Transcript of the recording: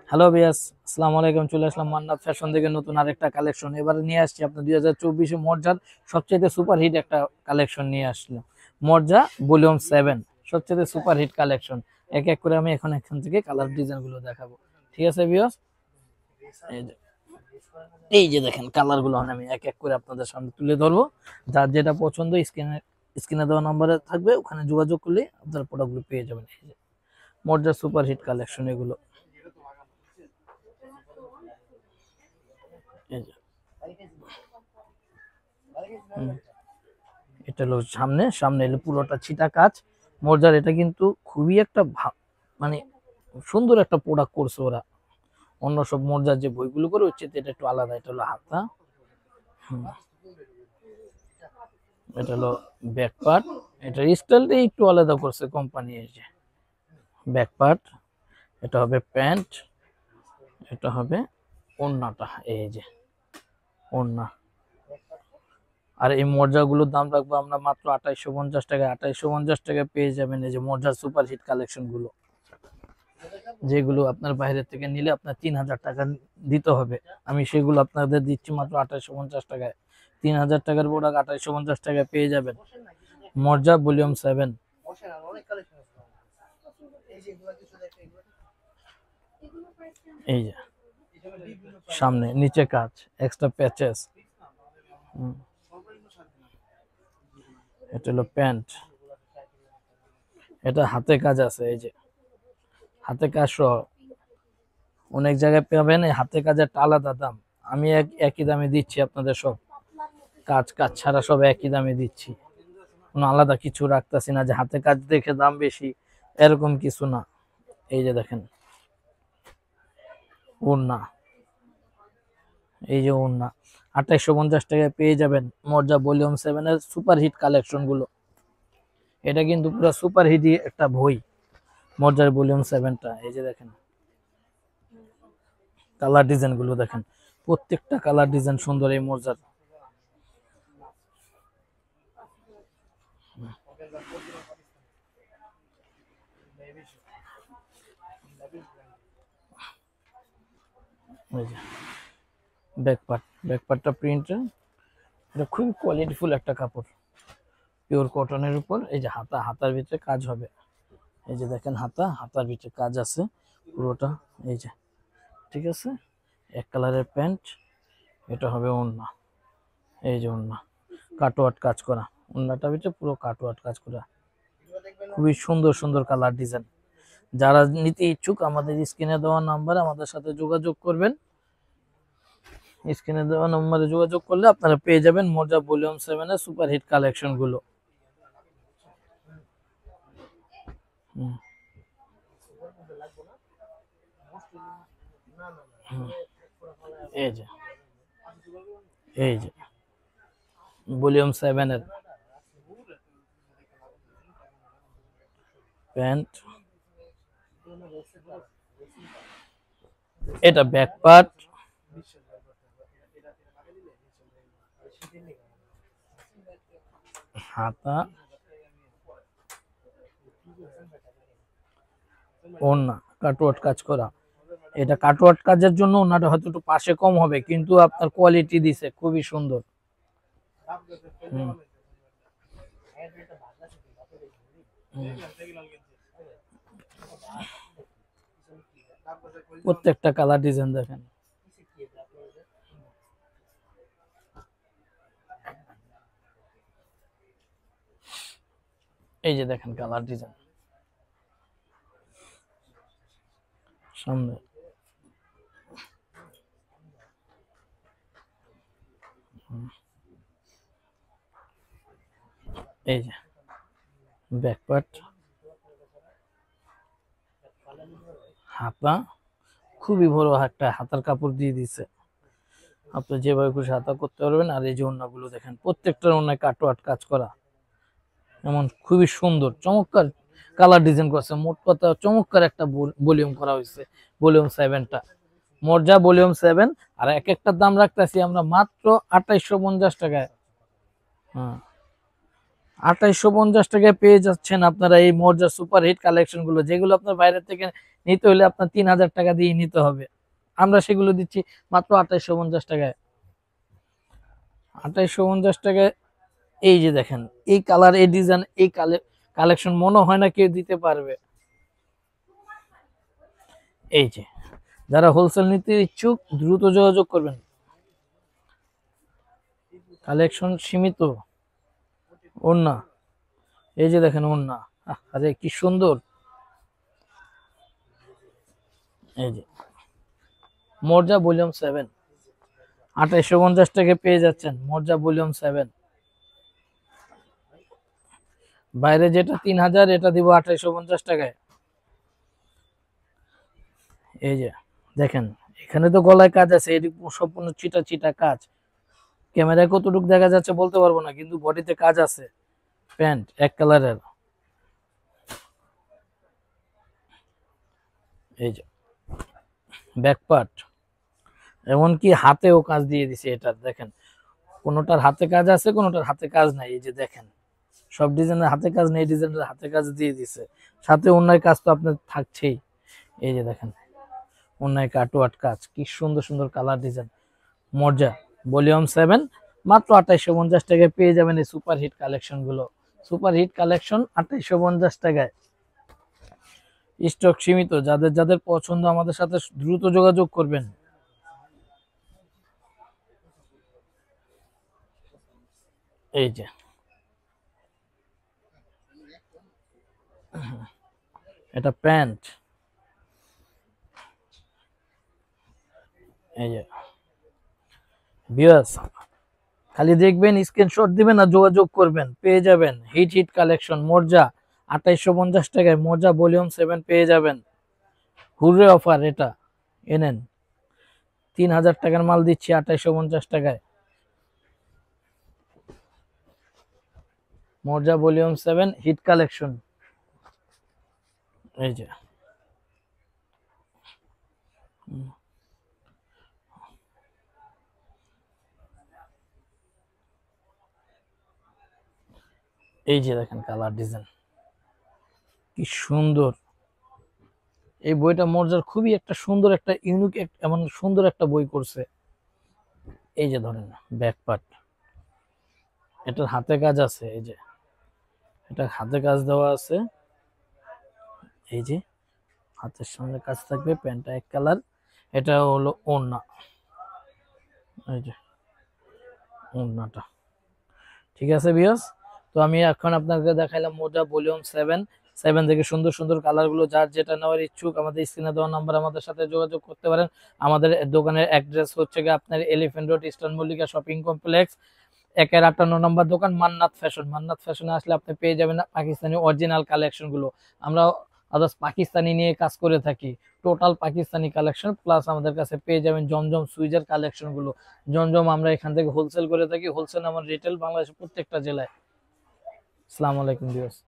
Hello বিয়াস, আসসালামু আলাইকুম। চলে আসলাম মান্নাত ফ্যাশন থেকে নতুন আরেকটা কালেকশন। এবারে নিয়ে আসছি আপনার 2024 মর্জার সবচেয়ে সুপার হিট একটা কালেকশন নিয়ে আসলাম। মর্জা ভলিউম 7 সবচেয়ে সুপার হিট কালেকশন। এক এক করে আমি এখান থেকে কালার ডিজাইন গুলো দেখাবো। ঠিক আছে বিয়াস, এই যে এই যে দেখেন কালার গুলো আমি এক এক করে আপনাদের সামনে তুলে ধরবো। যার যেটা পছন্দ স্ক্রিনে দেওয়া নাম্বারে থাকবে, ওখানে যোগাযোগ করলে আপনারা প্রোডাক্টগুলো পেয়ে যাবেন। এই যে মর্জার সুপার হিট কালেকশন এগুলো। এই যে এটা হলো সামনে সামনে এলো পুরোটা ছিটা কাজ মর্জার। এটা কিন্তু খুবই একটা মানে সুন্দর একটা প্রোডাক্ট করছে ওরা। অন্য সব মর্জার যে বইগুলো করে হচ্ছে এটা একটু আলাদা। এটা হলো হাতা, এটা হলো ব্যাক পার্ট। এটা স্টাইলটা একটু আলাদা করছে কোম্পানি। এই যে ব্যাক পার্ট, এটা হবে প্যান্ট, এটা হবে ওড়নাটা। এই যে ওড়না। আর এই মর্যাগুলোর দাম রাখবো আমরা মাত্র 2850 টাকা। 2850 টাকায় পেয়ে যাবেন এই যে মর্যার সুপার হিট কালেকশন গুলো, যেগুলো আপনার বাইরে থেকে নিলে আপনার 3000 টাকা দিতে হবে। আমি সেগুলো আপনাদের দিচ্ছি মাত্র 2850 টাকায়। 3000 টাকার প্রোডাক্ট 2850 টাকায় পেয়ে যাবেন। মর্জা ভলিউম 7। এই যে সামনে নিচে কাজ, এক্সট্রা প্যাচেস। এটা হলো প্যান্ট, এটা হাতে কাজ আছে। এই যে হাতে কাজ সহ অনেক জায়গায় পাবেন। এই হাতে কাজের আলাদা দাম, আমি একই দামে দিচ্ছি আপনাদের। সব কাজ কাজ ছাড়া সব একই দামে দিচ্ছি। কোনো আলাদা কিছু রাখতেছি না যে হাতে কাজ দেখে দাম বেশি, এরকম কিছু না। এই যে দেখেন ওড়না, এই যে ওড়না 2850 টাকায় পেয়ে যাবেন মর্জা ভলিউম 7 এর সুপার হিট কালেকশন গুলো। এটা কিন্তু পুরো সুপার হিট একটা বই, মর্জার ভলিউম 7টা। এই যে দেখেন কালার ডিজাইন গুলো দেখেন, প্রত্যেকটা কালার ডিজাইন সুন্দর এই মর্জার। ব্যাকপার্টটা প্রিন্টের, এটা খুবই কোয়ালিটিফুল একটা কাপড়, পিওর কটনের উপর। এই যে হাতার ভিতরে কাজ হবে। এই যে দেখেন হাতার ভিতরে কাজ আছে পুরোটা। এই যে ঠিক আছে, এক কালারের প্যান্ট। এটা হবে ওড়না। এই যে ওড়না কাটওয়ার্ট কাজ করা, ওড়নাটার ভিতরে পুরো কাটওয়ার্ট কাজ করা। খুবই সুন্দর সুন্দর কালার ডিজাইন। যারা নিতে ইচ্ছুক আমাদের স্ক্রিনে দেওয়া নাম্বারে আমাদের সাথে যোগাযোগ করবেন। স্ক্রিনে দেওয়া নম্বরে যোগাযোগ করলে আপনারা পেয়ে যাবেন মর্জা ভলিউম 7 এর সুপার হিট কালেকশন গুলো। এই যে এই যে ভলিউম 7 এর প্যান্ট, এটা ব্যাক পার্ট, হাতা, ওড়না কাটওয়ার্ট কাজ করা। এটা কাটওয়ার্ট কাজের জন্য ওনাটা হয়তো একটু পাশে কম হবে, কিন্তু আপনার কোয়ালিটি দিছে খুবই সুন্দর। প্রত্যেকটা কালার ডিজাইন দেখেন। এই যে দেখেন কালার ডিজাইন সামনে। এই যে ব্যাক পার্ট, হাতা, খুবই বড় একটা হাতার কাপড় দিয়ে দিছে। আপনি যেভাবে খুশি হাতা করতে পারবেন। আর এই যে ওড়নাগুলো দেখেন, প্রত্যেকটার ওড়নায় কাটওয়ার্ট কাজ করা, এমন খুবই সুন্দর চমৎকার কালার ডিজাইন করছে। মোট কথা চমৎকার একটা ভলিউম করা হয়েছে ভলিউম 7টা, মর্জা ভলিউম 7। আর এক একটার দাম রাখতেছি আমরা মাত্র 2850 টাকায়। হ্যাঁ, 2850 টাকায় পেয়ে যাচ্ছেন আপনারা এই মর্যাদা সুপার হিট কালেকশন গুলো, যেগুলো আপনার বাইরে থেকে নিতে হলে আপনার 3000 টাকা দিয়ে নিতে হবে। আমরা সেগুলো দিচ্ছি মাত্র 2850 টাকায়। 2850 টাকায় এই যে দেখেন, এই কালার, এই ডিজাইন, এই কালেকশন মনে হয় না কেউ দিতে পারবে। এই যে যারা হোলসেল নিতে ইচ্ছুক দ্রুত যোগাযোগ করবেন। কালেকশন সীমিত। ওড়না, এই যে দেখেন ওড়না, আরে কি সুন্দর। এই যে মর্জা ভলিউম 7 2850 টাকায় পেয়ে যাচ্ছেন মর্জা ভলিউম 7। বাইরে যেটা 3000, এটা দিব 2850 টাকায়। এই যে দেখেন, এখানে তো গলায় কাজ আছে, এটি সম্পূর্ণ চিটা চিটা কাজ। ক্যামেরায় কতটুকু দেখা যাচ্ছে বলতে পারবো না, কিন্তু বডিতে কাজ আছে। প্যান্ট এক কালারের। এই যে ব্যাক পার্ট, এমনকি হাতেও কাজ দিয়ে দিছে এটার, দেখেন কোনোটার হাতে কাজ আছে, কোনোটার হাতে কাজ নাই। এই যে দেখেন, সব ডিজাইনের হাতে কাজ নেই, ডিজাইনের হাতে কাজ দিয়ে দিছে। সাথে অন্যায় কাজ তো আপনার থাকছেই। এই যে দেখেন অন্যায় কাটওয়ার্ড কাজ, কি সুন্দর সুন্দর কালার ডিজাইন। মর্জা ভলিউম 7 মাত্র 2850 টাকায় পেয়ে যাবেন এই সুপার হিট কালেকশন গুলো। সুপার হিট কালেকশন 2850 টাকায়। স্টক সীমিত, যাদের যাদের পছন্দ আমাদের সাথে দ্রুত যোগাযোগ করবেন। এই যে এটা প্যান্ট। এই যে ভিউয়ার্স, খালি দেখবেন, স্ক্রিনশট দিবেন আর যোগাযোগ করবেন, পেয়ে যাবেন হিট হিট কালেকশন মর্জা 2850 টাকায়। মর্জা ভলিউম 7 পেয়ে যাবেন। হুররে অফার এটা, এনেন। 3000 টাকার মাল দিচ্ছি 2850 টাকায়। মর্জা ভলিউম 7 হিট কালেকশন। এই যে এই যে দেখেন কালার ডিজাইন, কি সুন্দর। এই বইটা মর্জার খুবই একটা সুন্দর, একটা ইউনিক, এমন সুন্দর একটা বই করছে। এই যে ধরেন ব্যাক পার্ট, এটার হাতে কাজ আছে। এই যে এটা হাতে কাজ দেওয়া আছে। এই যে হাতের সামনে কাজ থাকবে, প্যান্টটা এক কালার। এটা হলো ওড়না। এই যে ওড়নাটা। ঠিক আছে বিয়স, তো আমি এখন আপনাকে দেখাইলাম মোজা ভলিউম 7 থেকে সুন্দর সুন্দর কালার গুলো। যার যেটা নেওয়ার ইচ্ছুক আমাদের স্ক্রিনে দেওয়া নাম্বার আমাদের সাথে যোগাযোগ করতে পারেন। আমাদের দোকানের অ্যাড্রেস হচ্ছে গিয়ে আপনার elephant road, eastern Mallika shopping complex, 58 নম্বর দোকান, মান্নাত ফ্যাশন। মান্নাত ফ্যাশনে আসলে আপনি পেয়ে যাবেন পাকিস্তানি অরিজিনাল কালেকশন গুলো। আমরা আদার্স পাকিস্তানি নিয়ে কাজ করে থাকি, টোটাল পাকিস্তানি কালেকশন। প্লাস আমাদের কাছে পেয়ে যাবেন জমজম সুইজের কালেকশন গুলো। জমজম আমরা এখান থেকে হোলসেল করে থাকি, হোলসেল আমার রিটেল বাংলাদেশের প্রত্যেকটা জেলায়। আসসালামু আলাইকুম ভিউয়ার্স।